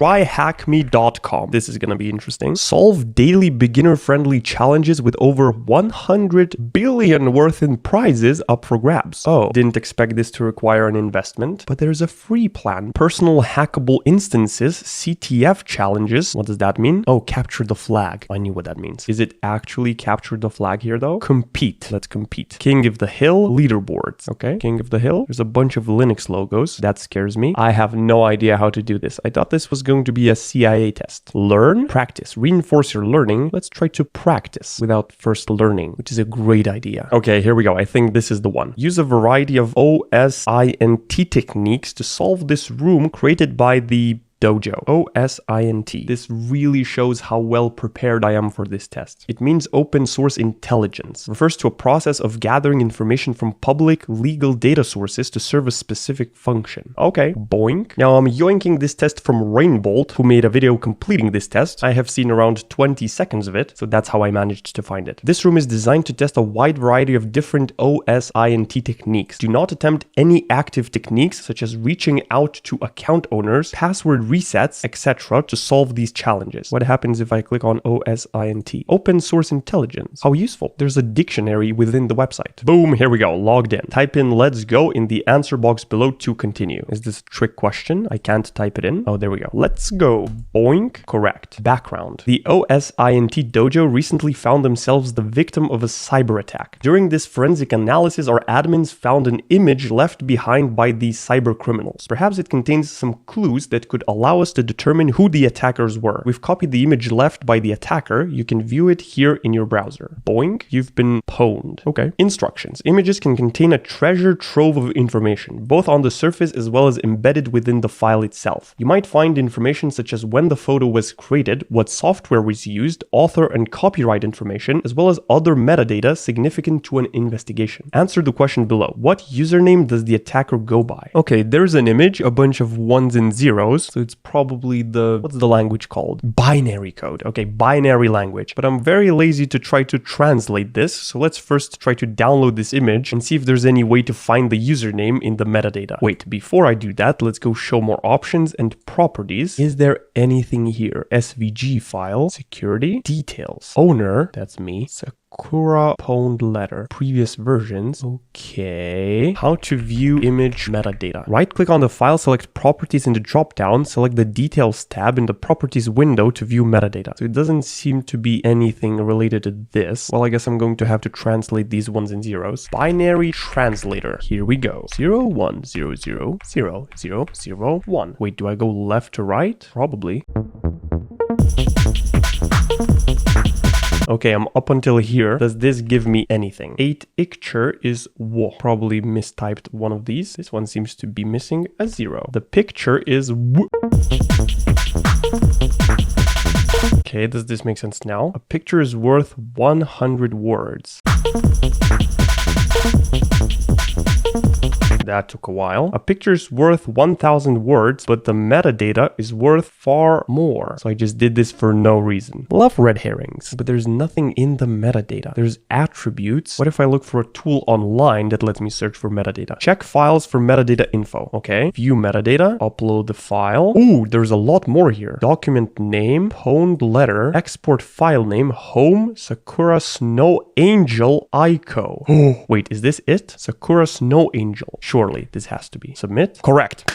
tryhackme.com. This is going to be interesting. Solve daily beginner-friendly challenges with over 100 billion worth in prizes up for grabs. Oh, didn't expect this to require an investment, but there's a free plan. Personal hackable instances, CTF challenges. What does that mean? Oh, capture the flag. I knew what that means. Is it actually capture the flag here though? Compete. Let's compete. King of the Hill leaderboards. Okay, King of the Hill. There's a bunch of Linux logos. That scares me. I have no idea how to do this. I thought this was going to be a CIA test. Learn, practice, reinforce your learning. Let's try to practice without first learning, which is a great idea. Okay, here we go. I think this is the one. Use a variety of OSINT techniques to solve this room created by the Dojo. OSINT. This really shows how well prepared I am for this test. It means open source intelligence. Refers to a process of gathering information from public legal data sources to serve a specific function. Okay, boink. Now I'm yoinking this test from Rainbolt, who made a video completing this test. I have seen around 20 seconds of it, so that's how I managed to find it. This room is designed to test a wide variety of different OSINT techniques. Do not attempt any active techniques such as reaching out to account owners, password resets, etc. to solve these challenges. What happens if I click on OSINT? Open source intelligence. How useful. There's a dictionary within the website. Boom, here we go, logged in. Type in let's go in the answer box below to continue. Is this a trick question? I can't type it in. Oh, there we go. Let's go. Boink. Correct. Background. The OSINT dojo recently found themselves the victim of a cyber attack. During this forensic analysis, our admins found an image left behind by these cyber criminals. Perhaps it contains some clues that could allow us to determine who the attackers were. We've copied the image left by the attacker. You can view it here in your browser. Boink, you've been pwned. Okay. Instructions. Images can contain a treasure trove of information, both on the surface as well as embedded within the file itself. You might find information such as when the photo was created, what software was used, author and copyright information, as well as other metadata significant to an investigation. Answer the question below. What username does the attacker go by? Okay, there's an image, a bunch of ones and zeros. So it's probably what's the language called? Binary code. Okay, binary language. But I'm very lazy to try to translate this. So let's first try to download this image and see if there's any way to find the username in the metadata. Wait, before I do that, let's go show more options and properties. Is there anything here? SVG file, security, details, owner, that's me, Sakura pwned letter, previous versions. Okay. How to view image metadata. Right click on the file, select properties in the drop down, select the details tab in the properties window to view metadata. So it doesn't seem to be anything related to this. Well, I guess I'm going to have to translate these ones and zeros. Binary translator. Here we go. 0 1 0 0 0 0 0 1. Wait, do I go left to right? Probably. Okay, I'm up until here. Does this give me anything? 8 picture is wo. Probably mistyped one of these. This one seems to be missing a 0. The picture is w. Okay, does this make sense now? A picture is worth 100 words. That took a while. A picture is worth 1,000 words, but the metadata is worth far more. So I just did this for no reason. Love red herrings, but there's nothing in the metadata. There's attributes. What if I look for a tool online that lets me search for metadata? Check files for metadata info. Okay. View metadata. Upload the file. Ooh, there's a lot more here. Document name, pwned letter, export file name, home, Sakura Snow Angel Aiko. Oh, wait, is this it? Sakura Snow Angel. Surely this has to be. Submit. Correct.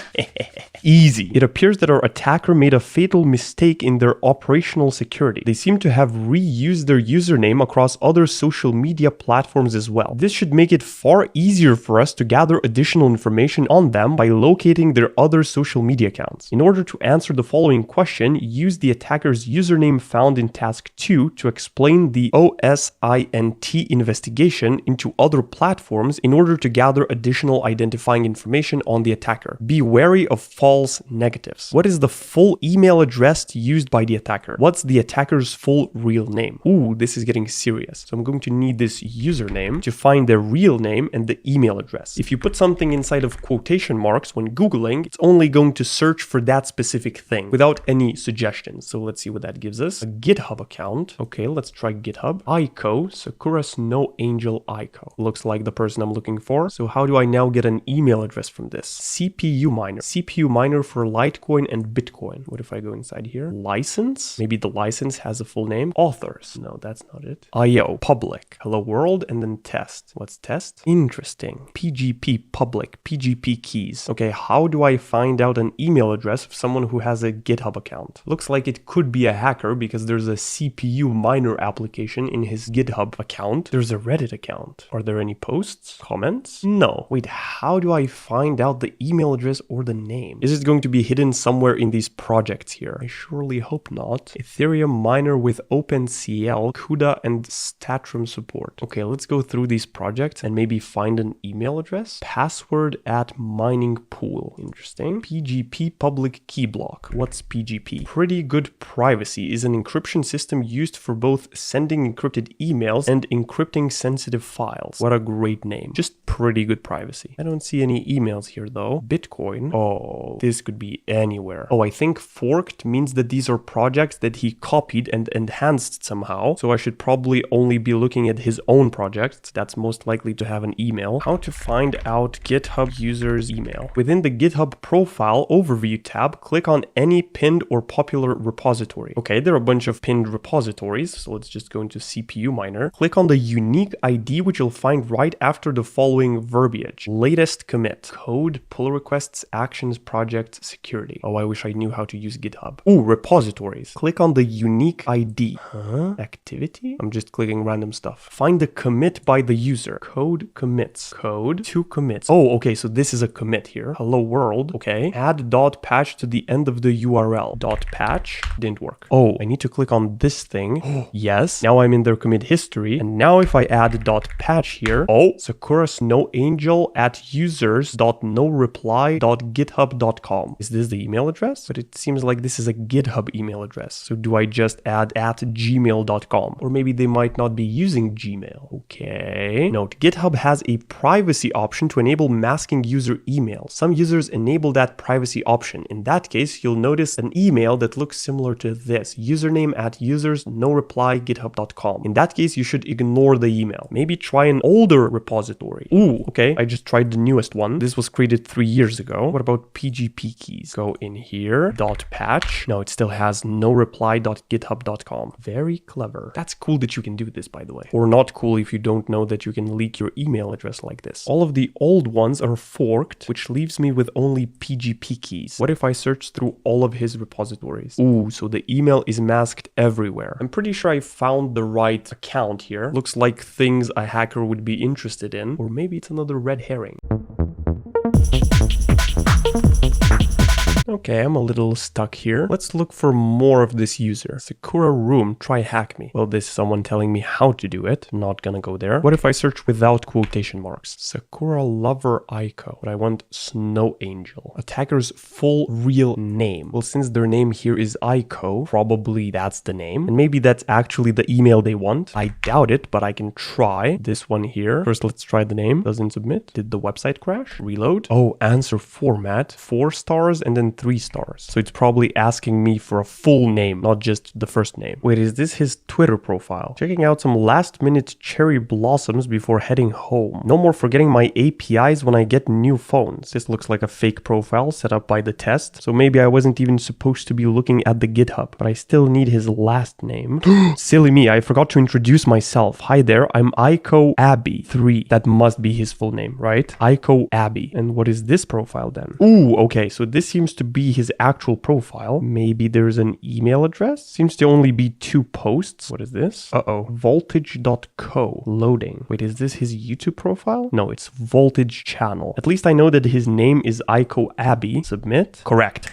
Easy. It appears that our attacker made a fatal mistake in their operational security. They seem to have reused their username across other social media platforms as well. This should make it far easier for us to gather additional information on them by locating their other social media accounts. In order to answer the following question, use the attacker's username found in task 2 to explain the OSINT investigation into other platforms in order to gather additional identifying information on the attacker. Be wary of false negatives. What is the full email address used by the attacker? What's the attacker's full real name? Ooh, this is getting serious. So I'm going to need this username to find their real name and the email address. If you put something inside of quotation marks when Googling, it's only going to search for that specific thing without any suggestions. So let's see what that gives us. A GitHub account. Okay, let's try GitHub. Aiko, Sakura Snow Angel Aiko. Looks like the person I'm looking for. So how do I now get a an email address from this. CPU miner for Litecoin and Bitcoin. What if I go inside here? License? Maybe the license has a full name. Authors. No, that's not it. IO, public. Hello world, and then test. What's test? Interesting. PGP public, PGP keys. Okay, how do I find out an email address of someone who has a GitHub account? Looks like it could be a hacker because there's a CPU miner application in his GitHub account. There's a Reddit account. Are there any posts? Comments? No. Wait, how do I find out the email address or the name? Is it going to be hidden somewhere in these projects here? I surely hope not. Ethereum miner with OpenCL, CUDA, and Statrum support. Okay, let's go through these projects and maybe find an email address. Password at mining pool. Interesting. PGP public key block. What's PGP? Pretty good privacy is an encryption system used for both sending encrypted emails and encrypting sensitive files. What a great name. Just pretty good privacy. I don't see any emails here though. Bitcoin. Oh, this could be anywhere. Oh, I think forked means that these are projects that he copied and enhanced somehow. So I should probably only be looking at his own projects. That's most likely to have an email. How to find out GitHub user's email. Within the GitHub profile overview tab, click on any pinned or popular repository. Okay, there are a bunch of pinned repositories. So let's just go into CPU miner. Click on the unique ID, which you'll find right after the following verbiage. Latest commit. Code, pull requests, actions, projects, security. Oh, I wish I knew how to use GitHub. Ooh, repositories. Click on the unique ID. Huh? Activity? I'm just clicking random stuff. Find the commit by the user. Code commits. Code to commits. Oh, okay, so this is a commit here. Hello world. Okay. Add .patch to the end of the URL. .patch didn't work. Oh, I need to click on this thing. Yes. Now I'm in their commit history. And now if I add .patch here, oh, Sakura Snow Angel at users.noreply.github.com. Is this the email address? But it seems like this is a GitHub email address. So do I just add at gmail.com? Or maybe they might not be using Gmail. Okay. Note, GitHub has a privacy option to enable masking user emails. Some users enable that privacy option. In that case, you'll notice an email that looks similar to this. Username at users.noreply.github.com. In that case, you should ignore the email. Maybe try an older repository. Ooh, okay. I just tried the newest one. This was created 3 years ago. What about PGP keys? Go in here, .patch. No, it still has noreply.github.com. Very clever. That's cool that you can do this, by the way. Or not cool if you don't know that you can leak your email address like this. All of the old ones are forked, which leaves me with only PGP keys. What if I search through all of his repositories? Ooh, so the email is masked everywhere. I'm pretty sure I found the right account here. Looks like things a hacker would be interested in, or maybe it's another red herring. Okay, I'm a little stuck here. Let's look for more of this user. Sakura room, try hack me. Well, this is someone telling me how to do it. I'm not gonna go there. What if I search without quotation marks? Sakura lover Aiko. But I want Snow Angel. Attacker's full real name. Well, since their name here is Aiko, probably that's the name. And maybe that's actually the email they want. I doubt it, but I can try this one here. First, let's try the name. Doesn't submit. Did the website crash? Reload. Oh, answer format. 4 stars and then 3 stars. So it's probably asking me for a full name, not just the first name. Wait, is this his Twitter profile? Checking out some last minute cherry blossoms before heading home. No more forgetting my APIs when I get new phones. This looks like a fake profile set up by the test. So maybe I wasn't even supposed to be looking at the GitHub, but I still need his last name. Silly me, I forgot to introduce myself. Hi there, I'm Aiko Abby 3. That must be his full name, right? Aiko Abby. And what is this profile then? Ooh, okay, so this seems to be his actual profile. Maybe there's an email address. Seems to only be 2 posts. What is this? Voltage.co. Loading. Wait, is this his YouTube profile? No, it's Voltage channel. At least I know that his name is Aiko Abby. Submit. Correct.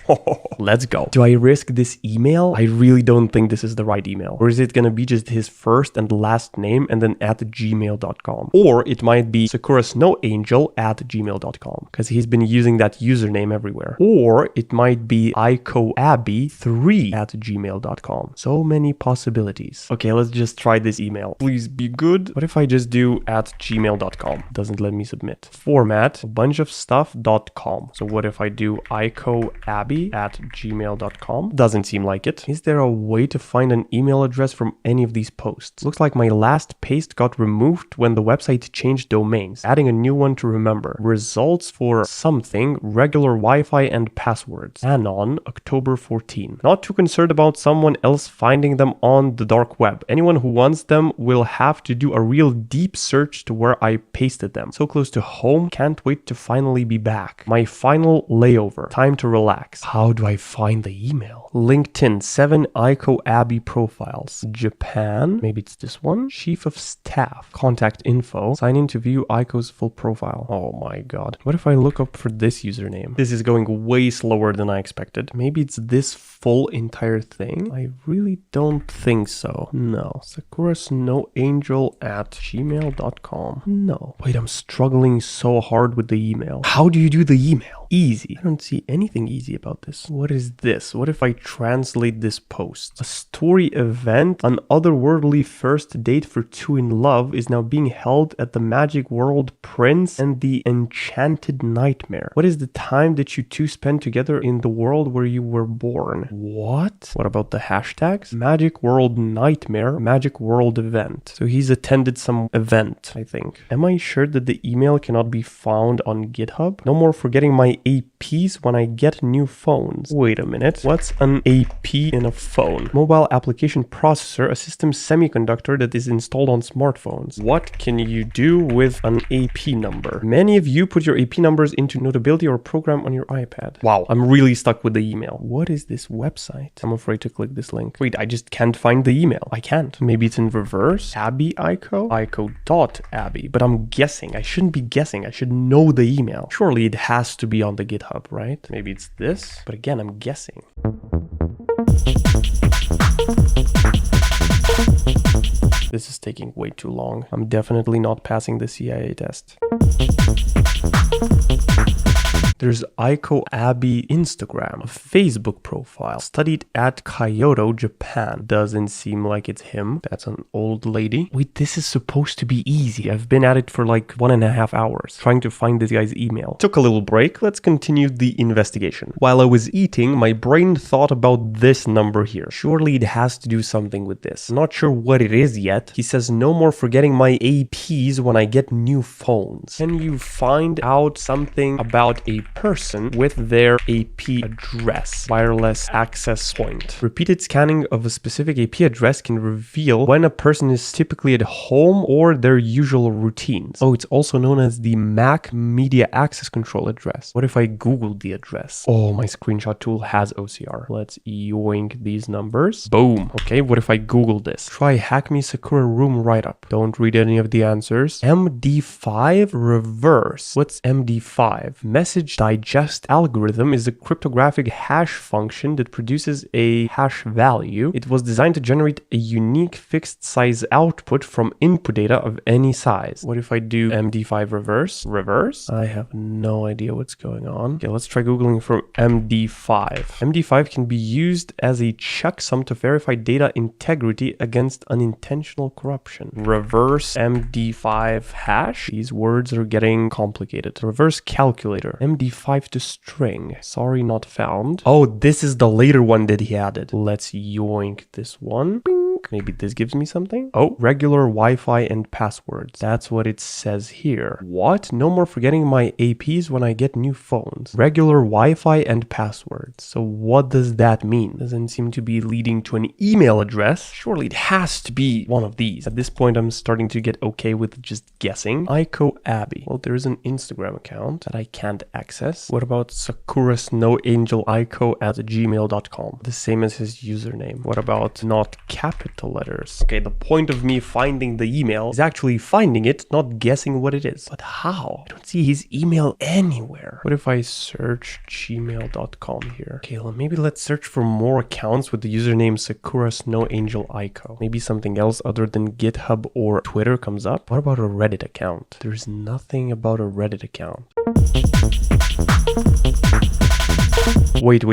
Let's go. Do I risk this email? I really don't think this is the right email. Or is it gonna be just his first and last name and then at gmail.com? Or it might be Sakura Snow Angel at gmail.com because he's been using that username everywhere. Or it it might be icoabby3@gmail.com. So many possibilities. Okay, let's just try this email. Please be good. What if I just do @gmail.com? Doesn't let me submit. Format, a bunch of stuff.com. So what if I do icoabby@gmail.com? Doesn't seem like it. Is there a way to find an email address from any of these posts? Looks like my last paste got removed when the website changed domains. Adding a new one to remember. Results for something, regular Wi-Fi and passwords. Anon, October 14. Not too concerned about someone else finding them on the dark web. Anyone who wants them will have to do a real deep search to where I pasted them. So close to home, can't wait to finally be back. My final layover. Time to relax. How do I find the email? LinkedIn, 7 Aiko Abby profiles. Japan, maybe it's this one. Chief of Staff. Contact info. Sign in to view Aiko's full profile. Oh my god. What if I look up for this username? This is going way slower than I expected. Maybe it's this full entire thing? I really don't think so. No. sakurasnoangel@gmail.com. No. Wait, I'm struggling so hard with the email. How do you do the email? Easy. I don't see anything easy about this. What is this? What if I translate this post? A story event, an otherworldly first date for two in love is now being held at the Magic World Prince and the Enchanted Nightmare. What is the time that you two spend together in the world where you were born? What? What about the hashtags? Magic World Nightmare, Magic World Event. So he's attended some event, I think. Am I sure that the email cannot be found on GitHub? No more forgetting my APs when I get new phones. Wait a minute. What's an AP in a phone? Mobile application processor, a system semiconductor that is installed on smartphones. What can you do with an AP number? Many of you put your AP numbers into Notability or program on your iPad. Wow, I'm really stuck with the email. What is this website? I'm afraid to click this link. Wait, I just can't find the email. I can't. Maybe it's in reverse. Abby Aiko? Aiko.Abby. But I'm guessing. I shouldn't be guessing. I should know the email. Surely it has to be on the GitHub, right? Maybe it's this. But again, I'm guessing. This is taking way too long. I'm definitely not passing the CIA test. There's Aiko Abby Instagram, a Facebook profile, studied at Kyoto, Japan. Doesn't seem like it's him. That's an old lady. Wait, this is supposed to be easy. I've been at it for like 1.5 hours, trying to find this guy's email. Took a little break. Let's continue the investigation. While I was eating, my brain thought about this number here. Surely it has to do something with this. Not sure what it is yet. He says no more forgetting my APs when I get new phones. Can you find out something about a person with their AP address? Wireless access point. Repeated scanning of a specific AP address can reveal when a person is typically at home or their usual routines. Oh, it's also known as the Mac Media Access Control address. What if I Googled the address? Oh, my screenshot tool has OCR. Let's yoink these numbers. Boom. Okay, what if I Google this? Try Hack Me Sakura Room Write-Up. Don't read any of the answers. MD5 reverse. What's MD5? Message digest algorithm is a cryptographic hash function that produces a hash value. It was designed to generate a unique fixed size output from input data of any size. What if I do MD5 reverse? Reverse? I have no idea what's going on. Okay, let's try Googling for MD5. MD5 can be used as a checksum to verify data integrity against unintentional corruption. Reverse MD5 hash? These words are getting complicated. Reverse calculator. MD5 to string. Sorry, not found. Oh, this is the later one that he added. Let's yoink this one. Bing. Maybe this gives me something. Oh, regular Wi-Fi and passwords. That's what it says here. What? No more forgetting my APs when I get new phones. Regular Wi-Fi and passwords. So what does that mean? Doesn't seem to be leading to an email address. Surely it has to be one of these. At this point, I'm starting to get okay with just guessing. Aiko Abby. Well, there's an Instagram account that I can't access. What about sakurasnoangelaiko@gmail.com? The same as his username. What about not capital letters? Okay, the point of me finding the email is actually finding it, not guessing what it is. But how? I don't see his email anywhere. What if I search gmail.com here? Okay, well, maybe let's search for more accounts with the username sakurasnoangelaiko. Maybe something else other than GitHub or Twitter comes up. What about a Reddit account? There's nothing about a Reddit account. Wait.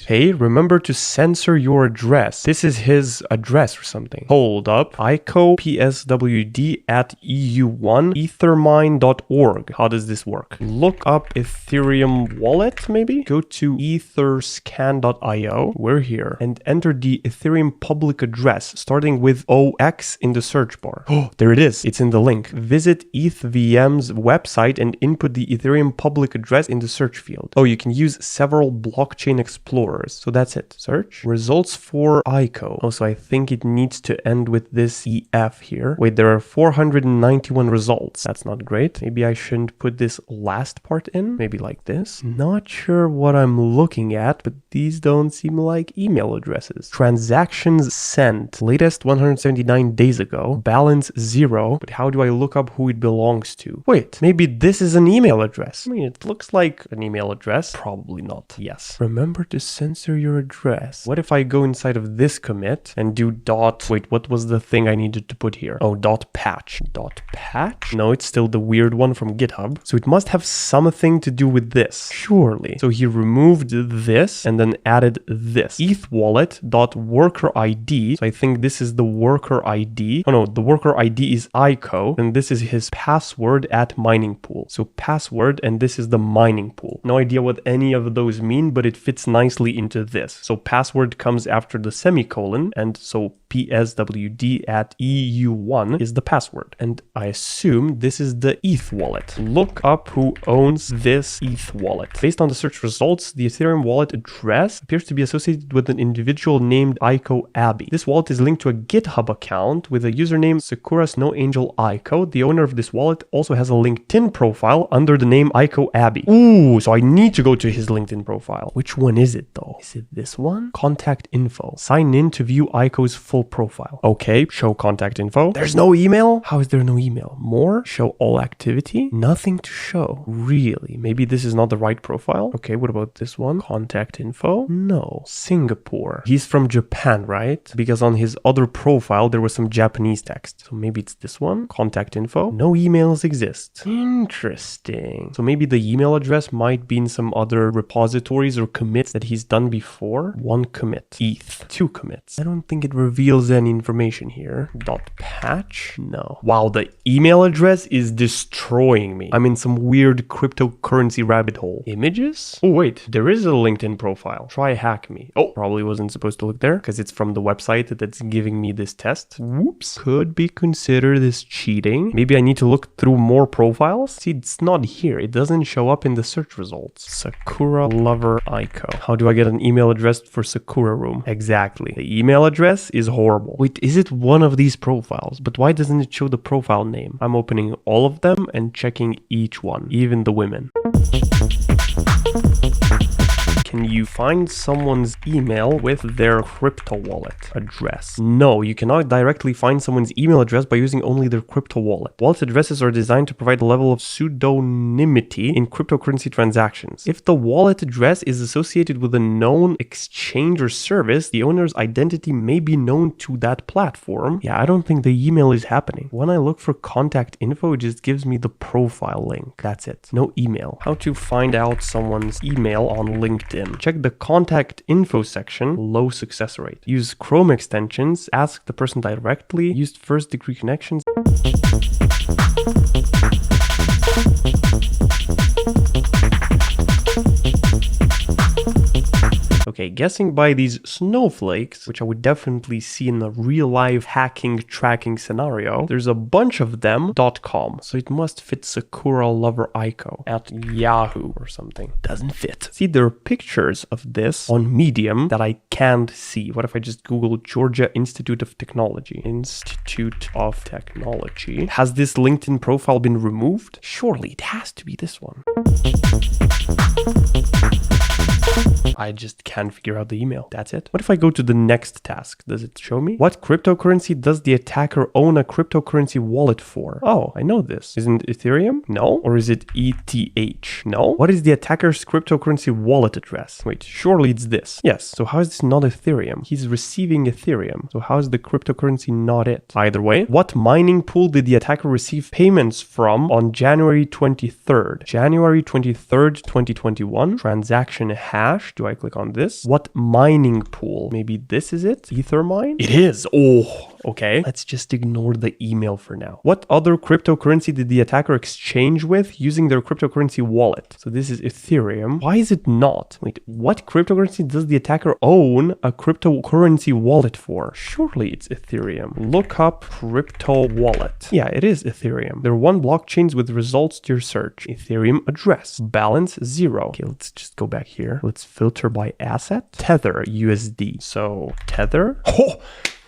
Hey, remember to censor your address. This is his address or something. Hold up. ICO pswd at eu1ethermine.org. How does this work? Look up Ethereum wallet, maybe? Go to etherscan.io. We're here. And enter the Ethereum public address, starting with OX in the search bar. Oh, there it is. It's in the link. Visit ETHVM's website and input the Ethereum public address in the search field. Oh, you can use several blockchain explorers. So that's it. Search. Results for ICO. Oh, so I think it needs to end with this EF here. Wait, there are 491 results. That's not great. Maybe I shouldn't put this last part in. Maybe like this. Not sure what I'm looking at, but these don't seem like email addresses. Transactions sent. Latest 179 days ago. Balance 0. But how do I look up who it belongs to? Wait, maybe this is an email address. I mean, it looks like an email address. Probably not. Yes. Remember to censor your address. What if I go inside of this commit and do dot... Wait, what was the thing I needed to put here? Oh, dot patch. Dot patch? No, it's still the weird one from GitHub. So it must have something to do with this. Surely. So he removed this and then added this. ETH wallet dot worker ID. So I think this is the worker ID. Oh no, the worker ID is ICO. And this is his password at mining pool. So password, and this is the mining pool. No idea what any of those mean, but it fits nicely into this. So password comes after the semicolon, and so pswd at eu1 is the password. And I assume this is the ETH wallet. Look up who owns this ETH wallet. Based on the search results, the Ethereum wallet address appears to be associated with an individual named ICO Abby. This wallet is linked to a GitHub account with a username Sakura Snow Angel ICO. The owner of this wallet also has a LinkedIn profile under the name ICO Abby. Ooh, so I need to go to his LinkedIn profile. Which one is it though? Is it this one? Contact info. Sign in to view ICO's full profile. Okay, show contact info. There's no email? How is there no email? More? Show all activity? Nothing to show. Really? Maybe this is not the right profile? Okay, what about this one? Contact info? No. Singapore. He's from Japan, right? Because on his other profile, there was some Japanese text. So maybe it's this one? Contact info? No emails exist. Interesting. So maybe the email address might be in some other repositories or commits that he's done before. One commit. ETH. Two commits. I don't think it reveals any information here. Dot patch? No. Wow, the email address is destroying me. I'm in some weird cryptocurrency rabbit hole. Images? Oh wait, there is a LinkedIn profile. Try hack me. Oh, probably wasn't supposed to look there because it's from the website that's giving me this test. Whoops. Could be considered as cheating. Maybe I need to look through more profiles. See, it's not here. It doesn't show up in the search results. Sakura Lover ICO. How do I get an email address for Sakura Room? Exactly. The email address is horrible. Wait, is it one of these profiles? But why doesn't it show the profile name? I'm opening all of them and checking each one, even the women. Can you find someone's email with their crypto wallet address? No, you cannot directly find someone's email address by using only their crypto wallet. Wallet addresses are designed to provide a level of pseudonymity in cryptocurrency transactions. If the wallet address is associated with a known exchange or service, the owner's identity may be known to that platform. Yeah, I don't think the email is happening. When I look for contact info, it just gives me the profile link. That's it. No email. How to find out someone's email on LinkedIn? Check the contact info section, low success rate. Use Chrome extensions, ask the person directly, used first degree connections. Okay, guessing by these snowflakes, which I would definitely see in a real life hacking tracking scenario, there's a bunch of them .com. So it must fit Sakura Lover ICO at Yahoo or something. Doesn't fit. See, there are pictures of this on Medium that I can't see. What if I just Google Georgia Institute of Technology? Institute of Technology. Has this LinkedIn profile been removed? Surely it has to be this one. I just can't figure out the email. That's it. What if I go to the next task? Does it show me? What cryptocurrency does the attacker own a cryptocurrency wallet for? Oh, I know this. Isn't it Ethereum? No. Or is it ETH? No. What is the attacker's cryptocurrency wallet address? Wait, surely it's this. Yes. So how is this not Ethereum? He's receiving Ethereum. So how is the cryptocurrency not it? Either way, what mining pool did the attacker receive payments from on January 23rd? January 23rd, 2021. Transaction hash. hash? Do I click on this? What mining pool? Maybe this is it? Ethermine? It is. Oh, okay. Let's just ignore the email for now. What other cryptocurrency did the attacker exchange with using their cryptocurrency wallet? So this is Ethereum. Why is it not? Wait, what cryptocurrency does the attacker own a cryptocurrency wallet for? Surely it's Ethereum. Look up crypto wallet. Yeah, it is Ethereum. There are 1 blockchains with results to your search. Ethereum address. Balance 0. Okay, let's just go back here. Let's filter by asset. Tether USD. So Tether. Oh!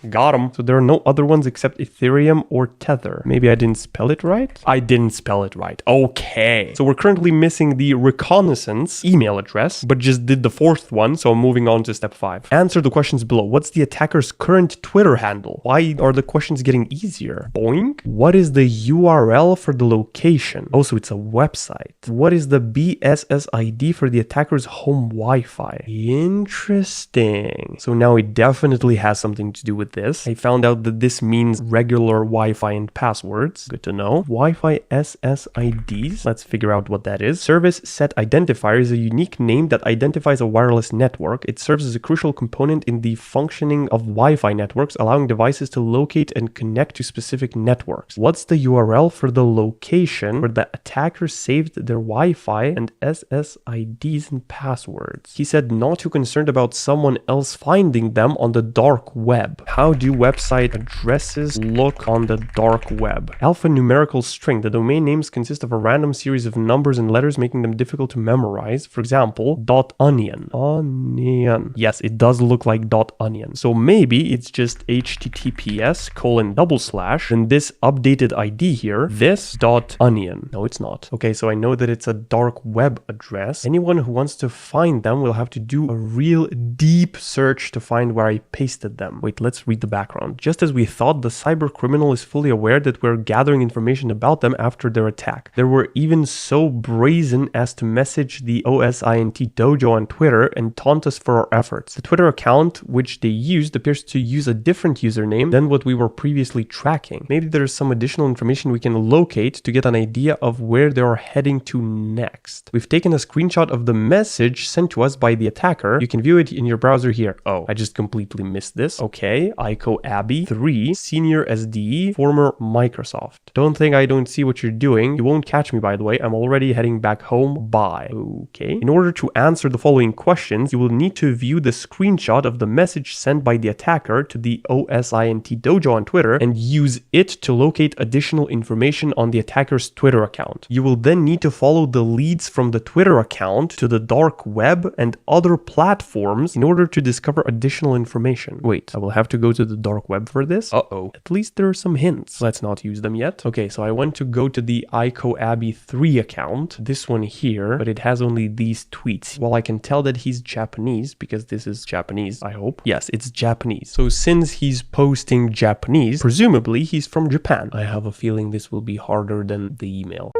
Got him. So there are no other ones except Ethereum or Tether. Maybe I didn't spell it right? I didn't spell it right. Okay. So we're currently missing the reconnaissance email address, but just did the 4th one. So I'm moving on to step 5. Answer the questions below. What's the attacker's current Twitter handle? Why are the questions getting easier? Boing. What is the URL for the location? Oh, so it's a website. What is the BSSID for the attacker's home Wi-Fi? Interesting. So now it definitely has something to do with this. I found out that this means regular Wi-Fi and passwords. Good to know. Wi-Fi SSIDs. Let's figure out what that is. Service Set Identifier is a unique name that identifies a wireless network. It serves as a crucial component in the functioning of Wi-Fi networks, allowing devices to locate and connect to specific networks. What's the URL for the location where the attacker saved their Wi-Fi and SSIDs and passwords? He said not too concerned about someone else finding them on the dark web. How do website addresses look on the dark web? Alphanumerical string. The domain names consist of a random series of numbers and letters, making them difficult to memorize. For example, .onion. Onion. Yes, it does look like .onion. So maybe it's just https:// and this updated ID here, this .onion. No, it's not. Okay, so I know that it's a dark web address. Anyone who wants to find them will have to do a real deep search to find where I pasted them. Wait, let's read the background. Just as we thought, the cyber criminal is fully aware that we're gathering information about them after their attack. They were even so brazen as to message the OSINT dojo on Twitter and taunt us for our efforts. The Twitter account which they used appears to use a different username than what we were previously tracking. Maybe there's some additional information we can locate to get an idea of where they are heading to next. We've taken a screenshot of the message sent to us by the attacker. You can view it in your browser here. Oh, I just completely missed this. Okay, Aiko Abby 3, Senior SDE, former Microsoft. Don't think I don't see what you're doing. You won't catch me, by the way. I'm already heading back home. Bye. Okay. In order to answer the following questions, you will need to view the screenshot of the message sent by the attacker to the OSINT dojo on Twitter and use it to locate additional information on the attacker's Twitter account. You will then need to follow the leads from the Twitter account to the dark web and other platforms in order to discover additional information. Wait, I will have to go to the dark web for this? Uh-oh. At least there are some hints. Let's not use them yet. Okay, so I want to go to the Aiko Abby 3 account, this one here, but it has only these tweets. Well, I can tell that he's Japanese because this is Japanese, I hope. Yes, it's Japanese. So since he's posting Japanese, presumably he's from Japan. I have a feeling this will be harder than the email.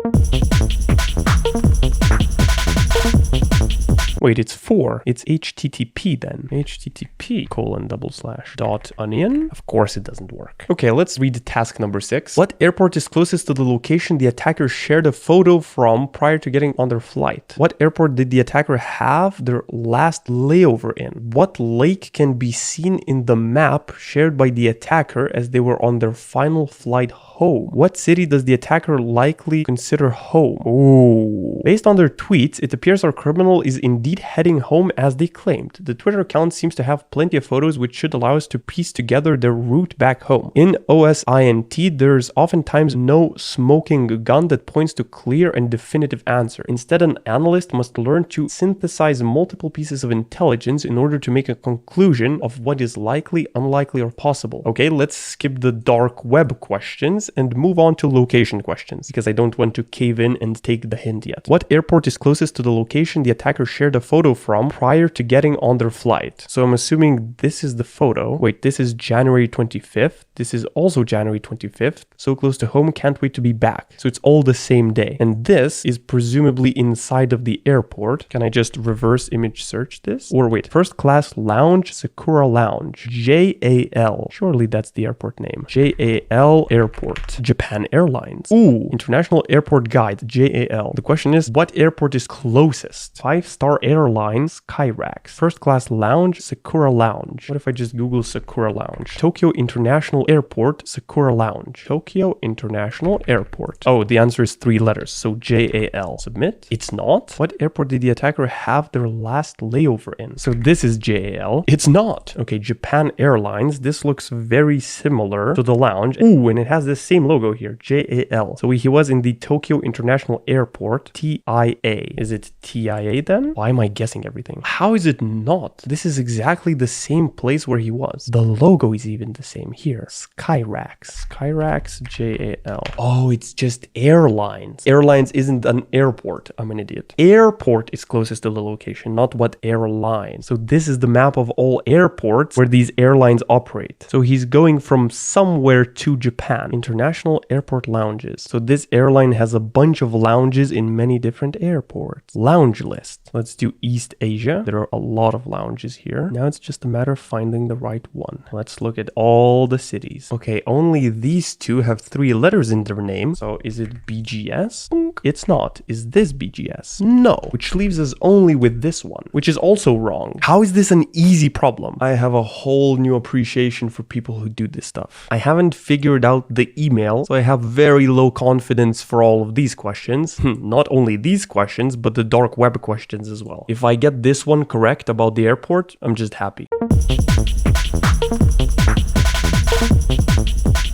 Wait, it's 4. It's HTTP then. HTTP://.onion. Of course it doesn't work. Okay, let's read task number 6. What airport is closest to the location the attacker shared a photo from prior to getting on their flight? What airport did the attacker have their last layover in? What lake can be seen in the map shared by the attacker as they were on their final flight home? What city does the attacker likely consider home? Ooh. Based on their tweets, it appears our criminal is indeed heading home as they claimed. The Twitter account seems to have plenty of photos which should allow us to piece together their route back home. In OSINT, there's oftentimes no smoking gun that points to clear and definitive answer. Instead, an analyst must learn to synthesize multiple pieces of intelligence in order to make a conclusion of what is likely, unlikely, or possible. Okay, let's skip the dark web questions and move on to location questions because I don't want to cave in and take the hint yet. What airport is closest to the location the attacker shared a photo from prior to getting on their flight? So I'm assuming this is the photo. Wait, this is January 25th. This is also January 25th. So close to home, can't wait to be back. So it's all the same day. And this is presumably inside of the airport. Can I just reverse image search this? Or wait, first class lounge, Sakura Lounge, JAL. Surely that's the airport name. JAL Airport, Japan Airlines. Ooh, International Airport Guide, JAL. The question is, what airport is closest? 5-star Airline Skyrax. First class lounge, Sakura Lounge. What if I just Google Sakura Lounge? Tokyo International Airport, Sakura Lounge. Tokyo International Airport. Oh, the answer is 3 letters, so JAL. Submit. It's not. What airport did the attacker have their last layover in? So this is JAL. It's not. Okay, Japan Airlines. This looks very similar to the lounge. Ooh, and it has the same logo here, JAL. So he was in the Tokyo International Airport, TIA. Is it TIA then? Why am I guessing everything? How is it not? This is exactly the same place where he was. The logo is even the same here. Skyrax. Skyrax, JAL. Oh, it's just airlines. Airlines isn't an airport. I'm an idiot. Airport is closest to the location, not what airline. So this is the map of all airports where these airlines operate. So he's going from somewhere to Japan. International Airport Lounges. So this airline has a bunch of lounges in many different airports. Lounge list. Let's do East Asia. There are a lot of lounges here. Now it's just a matter of finding the right one. Let's look at all the cities. Okay, only these two have 3 letters in their name. So is it BGS? It's not. Is this BGS? No. Which leaves us only with this one, which is also wrong. How is this an easy problem? I have a whole new appreciation for people who do this stuff. I haven't figured out the email, so I have very low confidence for all of these questions. Not only these questions, but the dark web questions as well. If I get this one correct about the airport, I'm just happy.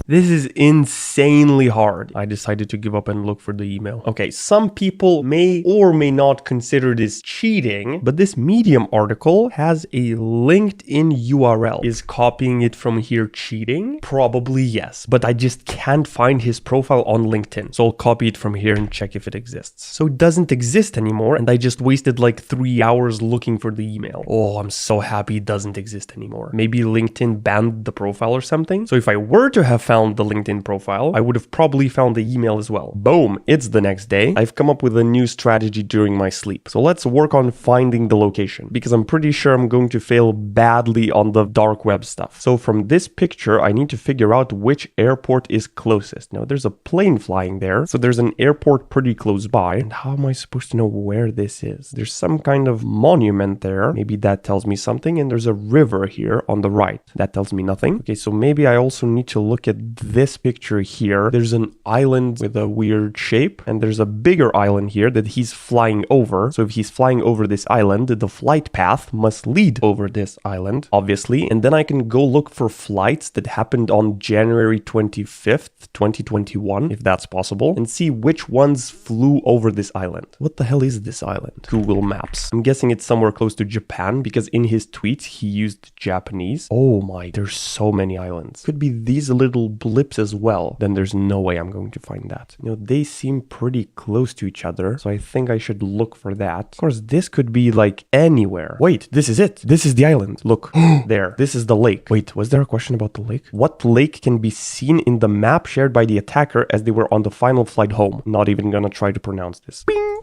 This is insanely hard. I decided to give up and look for the email. Okay, some people may or may not consider this cheating, but this Medium article has a LinkedIn URL. Is copying it from here cheating? Probably yes, but I just can't find his profile on LinkedIn. So I'll copy it from here and check if it exists. So it doesn't exist anymore, and I just wasted like 3 hours looking for the email. Oh, I'm so happy it doesn't exist anymore. Maybe LinkedIn banned the profile or something. So if I were to have found the LinkedIn profile, I would have probably found the email as well. Boom, it's the next day. I've come up with a new strategy during my sleep. So let's work on finding the location, because I'm pretty sure I'm going to fail badly on the dark web stuff. So from this picture, I need to figure out which airport is closest. Now there's a plane flying there, so there's an airport pretty close by. And how am I supposed to know where this is? There's some kind of monument there. Maybe that tells me something. And there's a river here on the right. That tells me nothing. Okay, so maybe I also need to look at this picture here. There's an island with a weird shape, and there's a bigger island here that he's flying over. So if he's flying over this island, the flight path must lead over this island, obviously. And then I can go look for flights that happened on January 25th, 2021, if that's possible, and see which ones flew over this island. What the hell is this island? Google Maps. I'm guessing it's somewhere close to Japan, because in his tweets, he used Japanese. Oh my, there's so many islands. Could be these little blips as well. Then there's no way I'm going to find that. You know, they seem pretty close to each other, so I think I should look for that. Of course, this could be like anywhere. Wait, this is it. This is the island. Look, there. This is the lake. Wait, was there a question about the lake? What lake can be seen in the map shared by the attacker as they were on the final flight home? Not even gonna try to pronounce this. Bing!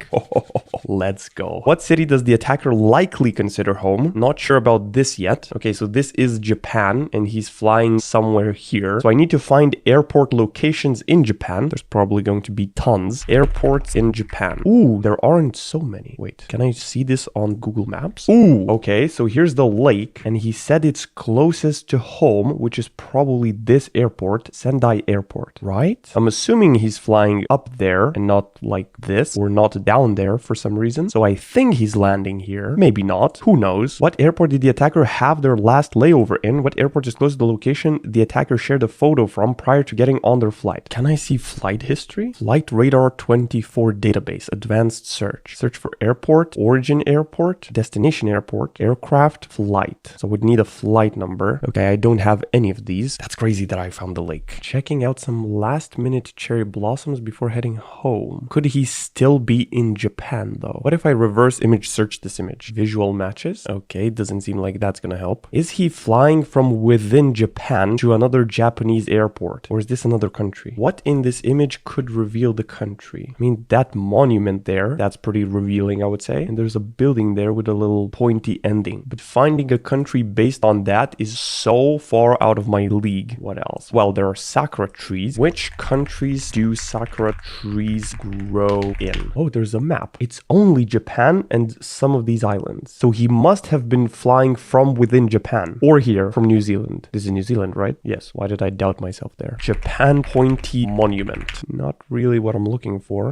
Let's go. What city does the attacker likely consider home? Not sure about this yet. Okay, so this is Japan, and he's flying somewhere here. So I need to find airport locations in Japan. There's probably going to be tons. Airports in Japan. Ooh, there aren't so many. Wait, can I see this on Google Maps? Ooh, okay, so here's the lake, and he said it's closest to home, which is probably this airport, Sendai Airport, right? I'm assuming he's flying up there and not like this, or not down there for some reason. So I think he's landing here. Maybe not. Who knows? What airport did the attacker have their last layover in? What airport is close to the location the attacker shared a photo from prior to getting on their flight? Can I see flight history? Flight Radar 24 database, advanced search. Search for airport, origin airport, destination airport, aircraft, flight. So I would need a flight number. Okay, I don't have any of these. That's crazy that I found the lake. Checking out some last minute cherry blossoms before heading home. Could he still be in Japan though? What if I reverse image search this image? Visual matches? Okay, doesn't seem like that's gonna help. Is he flying from within Japan to another Japanese airport airport. Or is this another country? What in this image could reveal the country? I mean, that monument there, that's pretty revealing, I would say. And there's a building there with a little pointy ending. But finding a country based on that is so far out of my league. What else? Well, there are sakura trees. Which countries do sakura trees grow in? Oh, there's a map. It's only Japan and some of these islands. So he must have been flying from within Japan or here from New Zealand. This is New Zealand, right? Yes. Why did I doubt myself there? Japan pointy monument. Not really what I'm looking for.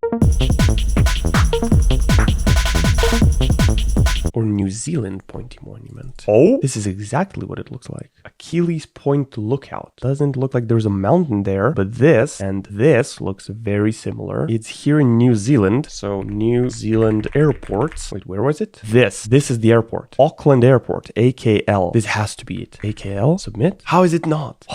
Or New Zealand pointy monument. Oh, this is exactly what it looks like. Achilles Point Lookout. Doesn't look like there's a mountain there, but this and this looks very similar. It's here in New Zealand. So New Zealand Airport. Wait, where was it? This is the airport. Auckland Airport, AKL. This has to be it. AKL, submit. How is it not?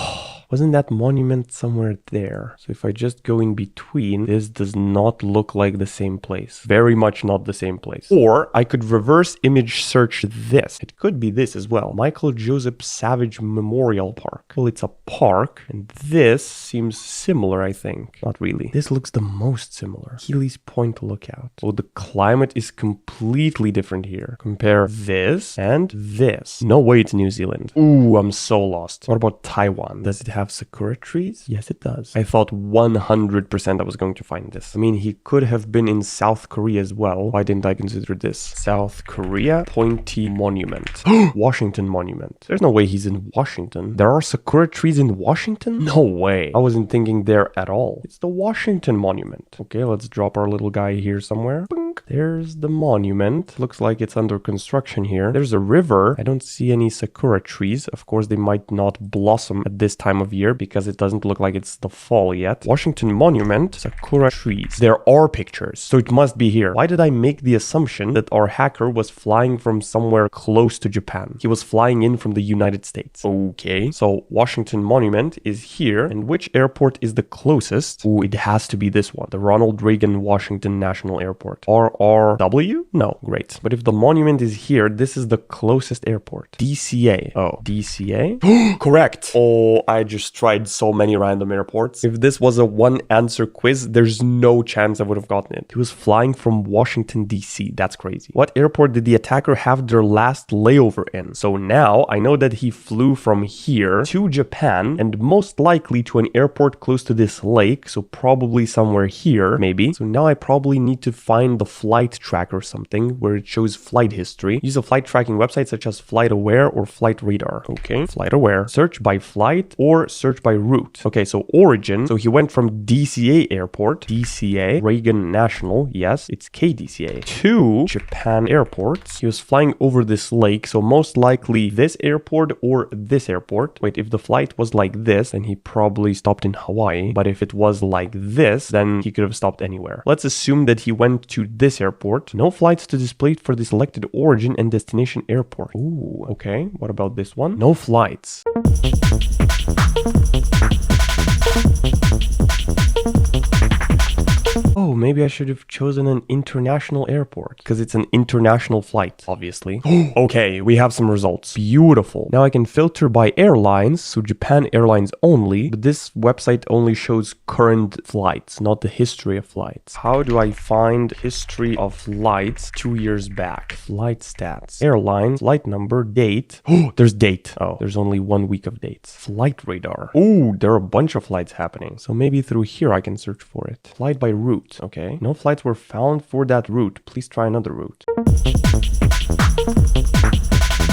Wasn't that monument somewhere there? So if I just go in between, this does not look like the same place. Very much not the same place. Or I could reverse image search this. It could be this as well. Michael Joseph Savage Memorial Park. Well, it's a park, and this seems similar, I think. Not really. This looks the most similar. Achilles Point Lookout. Oh, the climate is completely different here. Compare this and this. No way it's New Zealand. Ooh, I'm so lost. What about Taiwan? Does it have sakura trees? Yes, it does. I thought 100% I was going to find this. I mean, he could have been in South Korea as well. Why didn't I consider this? South Korea pointy monument. Washington monument. There's no way he's in Washington. There are sakura trees in Washington? No way. I wasn't thinking there at all. It's the Washington monument. Okay, let's drop our little guy here somewhere. Bink. There's the monument. Looks like it's under construction here. There's a river. I don't see any sakura trees. Of course, they might not blossom at this time of year because it doesn't look like it's the fall yet. Washington Monument, sakura trees. There are pictures, so it must be here. Why did I make the assumption that our hacker was flying from somewhere close to Japan? He was flying in from the United States. Okay, so Washington Monument is here, and which airport is the closest? Ooh, it has to be this one, the Ronald Reagan Washington National Airport. RRW? No, great. But if the monument is here, this is the closest airport. DCA. Oh, DCA? Correct. Oh, I just tried so many random airports. If this was a one answer quiz, there's no chance I would have gotten it. He was flying from Washington, DC. That's crazy. What airport did the attacker have their last layover in? So now I know that he flew from here to Japan and most likely to an airport close to this lake. So probably somewhere here, maybe. So now I probably need to find the flight track or something where it shows flight history. Use a flight tracking website such as Flight Aware or Flight Radar. Okay, Flight Aware. Search by flight or search by route. Okay, so origin. So he went from DCA airport, DCA, Reagan National, yes, it's KDCA, to Japan airport. He was flying over this lake, so most likely this airport or this airport. Wait, if the flight was like this, then he probably stopped in Hawaii. But if it was like this, then he could have stopped anywhere. Let's assume that he went to this airport. No flights to display for the selected origin and destination airport. Ooh, okay. What about this one? No flights. Oh, maybe I should have chosen an international airport because it's an international flight, obviously. Okay, we have some results. Beautiful. Now I can filter by airlines, so Japan Airlines only, but this website only shows current flights, not the history of flights. How do I find history of flights 2 years back? Flight stats. Airline, flight number, date. Oh, there's date. Oh, there's only 1 week of dates. Flight radar. Oh, there are a bunch of flights happening. So maybe through here I can search for it. Flight by route. Okay, no flights were found for that route. Please try another route.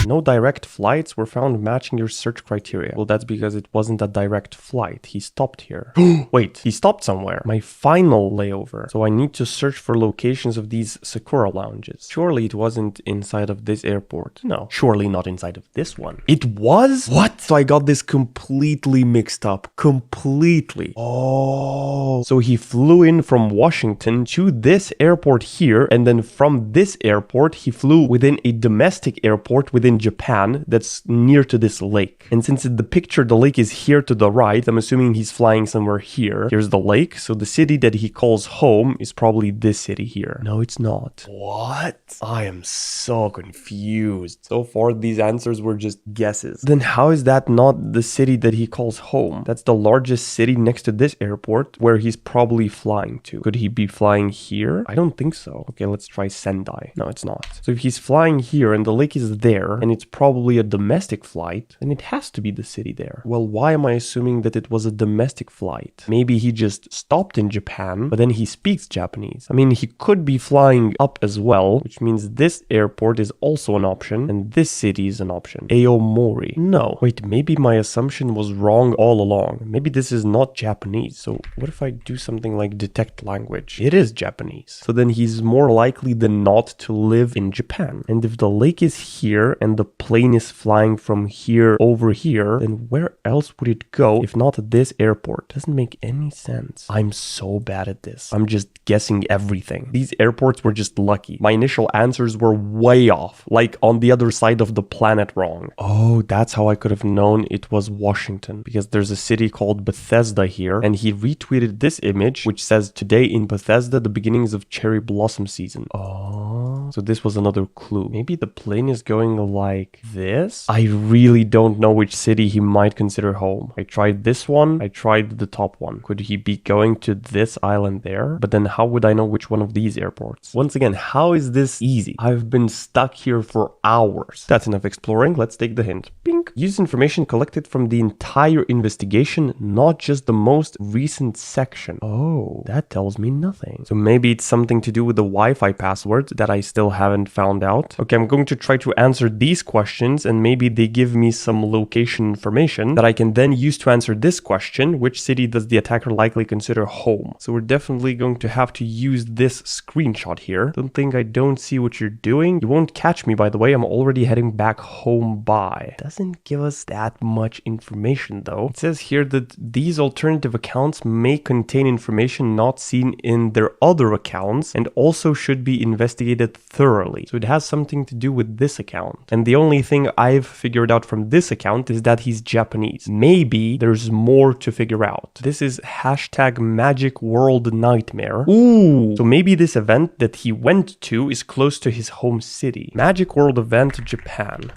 No direct flights were found matching your search criteria. Well, that's because it wasn't a direct flight. He stopped here. Wait, he stopped somewhere. My final layover. So I need to search for locations of these Sakura lounges. Surely it wasn't inside of this airport. No, surely not inside of this one. It was? What? So I got this completely mixed up. Completely. Oh. So he flew in from Washington to this airport here, and then from this airport, he flew within a domestic airport within within Japan that's near to this lake. And since in the picture the lake is here to the right, I'm assuming he's flying somewhere here. Here's the lake, so the city that he calls home is probably this city here. No, it's not. What? I am so confused. So far, these answers were just guesses. Then how is that not the city that he calls home? That's the largest city next to this airport where he's probably flying to. Could he be flying here? I don't think so. Okay, let's try Sendai. No, it's not. So if he's flying here and the lake is there and it's probably a domestic flight, then it has to be the city there. Well, why am I assuming that it was a domestic flight? Maybe he just stopped in Japan, but then he speaks Japanese. I mean, he could be flying up as well, which means this airport is also an option and this city is an option. Aomori. No. Wait, maybe my assumption was wrong all along. Maybe this is not Japanese. So what if I do something like detect language? It is Japanese. So then he's more likely than not to live in Japan. And if the lake is here and the plane is flying from here over here, then where else would it go if not at this airport? Doesn't make any sense. I'm so bad at this. I'm just guessing everything. These airports were just lucky. My initial answers were way off, like on the other side of the planet wrong. Oh, that's how I could have known it was Washington, because there's a city called Bethesda here, and he retweeted this image which says, "Today in Bethesda, the beginnings of cherry blossom season." Oh, so this was another clue. Maybe the plane is going like this? I really don't know which city he might consider home. I tried this one, I tried the top one. Could he be going to this island there? But then how would I know which one of these airports? Once again, how is this easy? I've been stuck here for hours. That's enough exploring. Let's take the hint. Pink. Use information collected from the entire investigation, not just the most recent section. Oh, that tells me nothing. So maybe it's something to do with the Wi-Fi password that I still haven't found out. Okay, I'm going to try to answer these questions and maybe they give me some location information that I can then use to answer this question: which city does the attacker likely consider home? So we're definitely going to have to use this screenshot here. I don't see what you're doing. You won't catch me, by the way. I'm already heading back home by. Doesn't give us that much information though. It says here that these alternative accounts may contain information not seen in their other accounts and also should be investigated thoroughly. So it has something to do with this account. And the only thing I've figured out from this account is that he's Japanese. Maybe there's more to figure out. This is hashtag Magic World Nightmare. Ooh! So maybe this event that he went to is close to his home city. Magic World Event, Japan.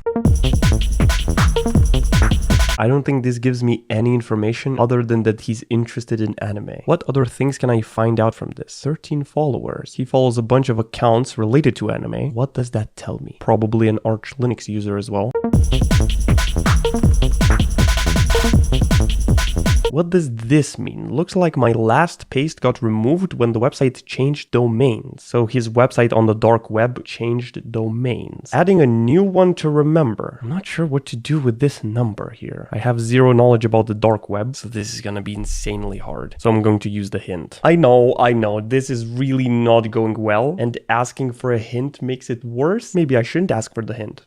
I don't think this gives me any information other than that he's interested in anime. What other things can I find out from this? 13 followers. He follows a bunch of accounts related to anime. What does that tell me? Probably an Arch Linux user as well. What does this mean? Looks like my last paste got removed when the website changed domains. So his website on the dark web changed domains. Adding a new one to remember. I'm not sure what to do with this number here. I have zero knowledge about the dark web, so this is gonna be insanely hard. So I'm going to use the hint. I know, this is really not going well, and asking for a hint makes it worse. Maybe I shouldn't ask for the hint.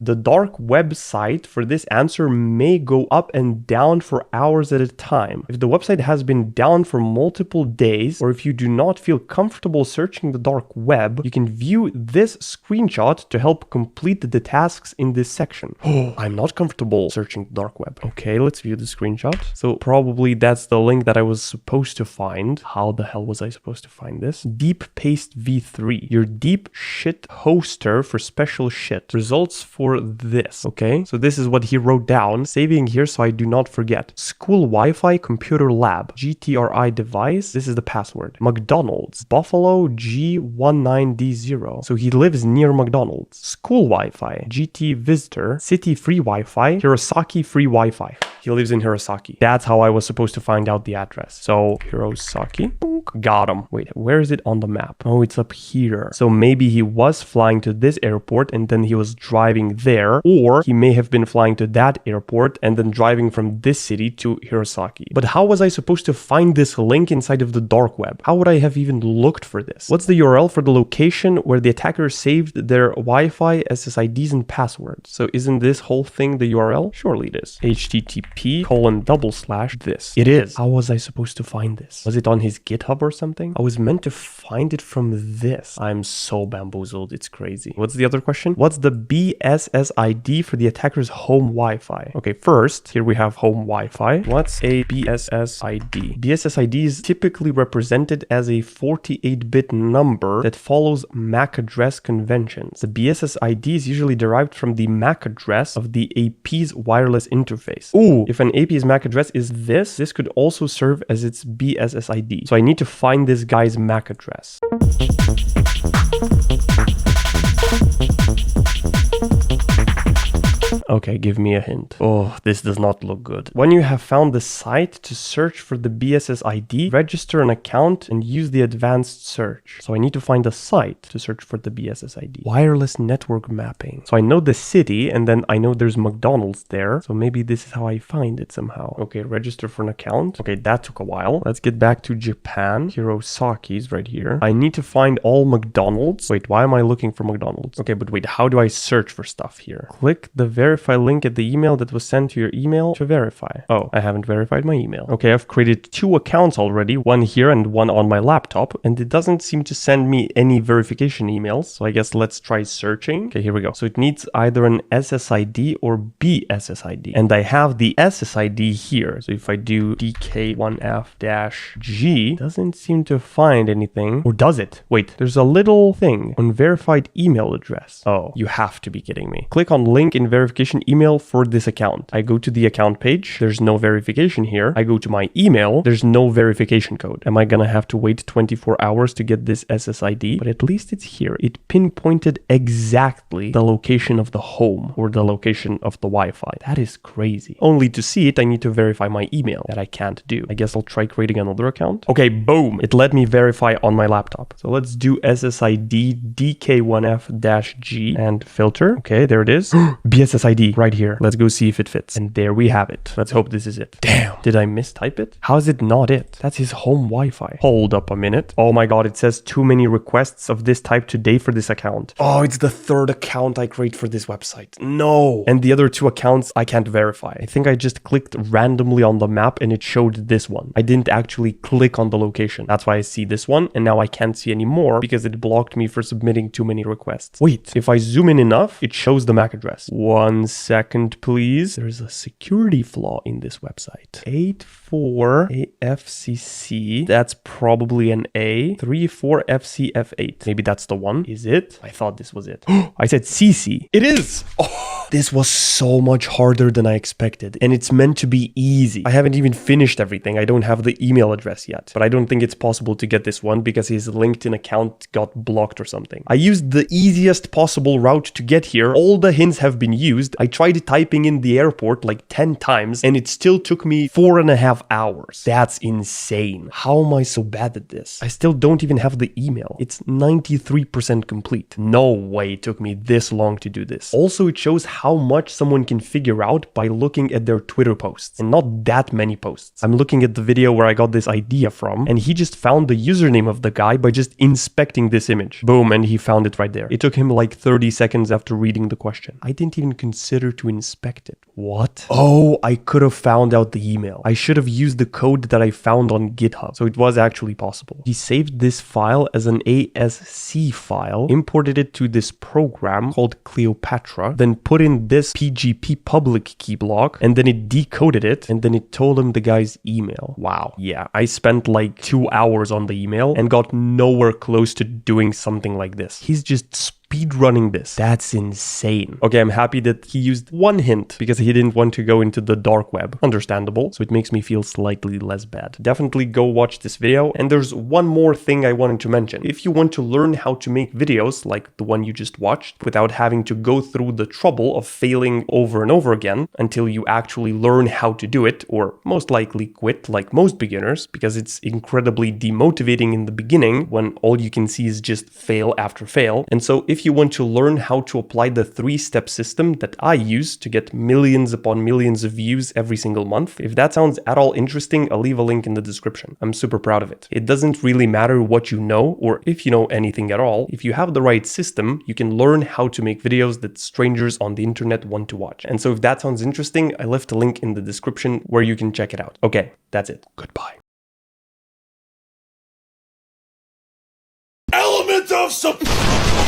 The dark website for this answer may go up and down for hours at a time. If the website has been down for multiple days, or if you do not feel comfortable searching the dark web, you can view this screenshot to help complete the tasks in this section. Oh, I'm not comfortable searching the dark web. Okay, let's view the screenshot. So probably that's the link that I was supposed to find. How the hell was I supposed to find this? Deep Paste V3, your deep shit hoster for special shit. Results for this. Okay, so this is what he wrote down, saving here so I do not forget. School Wi-Fi computer lab, GTRI device, this is the password. McDonald's, Buffalo G19D0, so he lives near McDonald's. School Wi-Fi, GT visitor, city free Wi-Fi, Hirosaki free Wi-Fi. He lives in Hirosaki. That's how I was supposed to find out the address. So Hirosaki, got him. Wait, where is it on the map? Oh, it's up here. So maybe he was flying to this airport and then he was driving there, or he may have been flying to that airport and then driving from this city to Hirosaki. But how was I supposed to find this link inside of the dark web? How would I have even looked for this? What's the URL for the location where the attacker saved their Wi-Fi, SSIDs, and passwords? So isn't this whole thing the URL? Surely it is. HTTP http:// It is. How was I supposed to find this? Was it on his GitHub or something? I was meant to find it from this. I'm so bamboozled. It's crazy. What's the other question? What's the BSSID for the attacker's home Wi-Fi? Okay, first, here we have home Wi-Fi. What's a BSSID? BSSID is typically represented as a 48-bit number that follows MAC address conventions. The BSSID is usually derived from the MAC address of the AP's wireless interface. Ooh, if an AP's MAC address is this could also serve as its BSSID. So I need to find this guy's MAC address. Okay, give me a hint. Oh, this does not look good. When you have found the site to search for the BSSID, register an account and use the advanced search. So I need to find a site to search for the BSSID. Wireless network mapping. So I know the city and then I know there's McDonald's there. So maybe this is how I find it somehow. Okay, register for an account. Okay, that took a while. Let's get back to Japan. Hirosaki's right here. I need to find all McDonald's. Wait, why am I looking for McDonald's? Okay, but wait, how do I search for stuff here? Click the verify link at the email that was sent to your email to verify. Oh, I haven't verified my email. Okay, I've created 2 accounts already, one here and one on my laptop, and it doesn't seem to send me any verification emails. So I guess let's try searching. Okay, here we go. So it needs either an SSID or BSSID. And I have the SSID here. So if I do DK1F-G, doesn't seem to find anything. Or does it? Wait, there's a little thing. Unverified email address. Oh, you have to be kidding me. Click on link in verification email for this account. I go to the account page. There's no verification here. I go to my email. There's no verification code. Am I gonna have to wait 24 hours to get this SSID? But at least it's here. It pinpointed exactly the location of the home or the location of the Wi-Fi. That is crazy. Only to see it, I need to verify my email. That I can't do. I guess I'll try creating another account. Okay, boom. It let me verify on my laptop. So let's do SSID DK1F-G and filter. Okay, there it is. BSSID right here. Let's go see if it fits. And there we have it. Let's hope this is it. Damn. Did I mistype it? How is it not it? That's his home Wi-Fi. Hold up a minute. Oh my god, it says too many requests of this type today for this account. Oh, it's the 3rd account I create for this website. No. And the other 2 accounts I can't verify. I think I just clicked randomly on the map and it showed this one. I didn't actually click on the location. That's why I see this one and now I can't see any more because it blocked me for submitting too many requests. Wait, if I zoom in enough, it shows the MAC address. 1 second, please. There's a security flaw in this website. 84AFCC. That's probably an A. 34FCF8. Maybe that's the one. Is it? I thought this was it. I said CC. It is. Oh, this was so much harder than I expected. And it's meant to be easy. I haven't even finished everything. I don't have the email address yet. But I don't think it's possible to get this one because his LinkedIn account got blocked or something. I used the easiest possible route to get here. All the hints have been used. I tried typing in the airport like 10 times and it still took me 4.5 hours. That's insane. How am I so bad at this? I still don't even have the email. It's 93% complete. No way it took me this long to do this. Also, it shows how much someone can figure out by looking at their Twitter posts, and not that many posts. I'm looking at the video where I got this idea from, and he just found the username of the guy by just inspecting this image. Boom, and he found it right there. It took him like 30 seconds after reading the question. I didn't even consider to inspect it. What? Oh, I could have found out the email. I should have used the code that I found on GitHub. So it was actually possible. He saved this file as an ASC file, imported it to this program called Cleopatra, then put in this PGP public key block, and then it decoded it, and then it told him the guy's email. Wow. Yeah, I spent like 2 hours on the email and got nowhere close to doing something like this. He's just speedrunning this. That's insane. Okay, I'm happy that he used one hint because he didn't want to go into the dark web. Understandable. So it makes me feel slightly less bad. Definitely go watch this video. And there's one more thing I wanted to mention. If you want to learn how to make videos like the one you just watched without having to go through the trouble of failing over and over again until you actually learn how to do it, or most likely quit like most beginners, because it's incredibly demotivating in the beginning when all you can see is just fail after fail. And so if if you want to learn how to apply the 3-step system that I use to get millions upon millions of views every single month, if that sounds at all interesting, I'll leave a link in the description. I'm super proud of it. It doesn't really matter what you know or if you know anything at all. If you have the right system, you can learn how to make videos that strangers on the internet want to watch. And so if that sounds interesting, I left a link in the description where you can check it out. Okay, that's it. Goodbye. Element of surprise!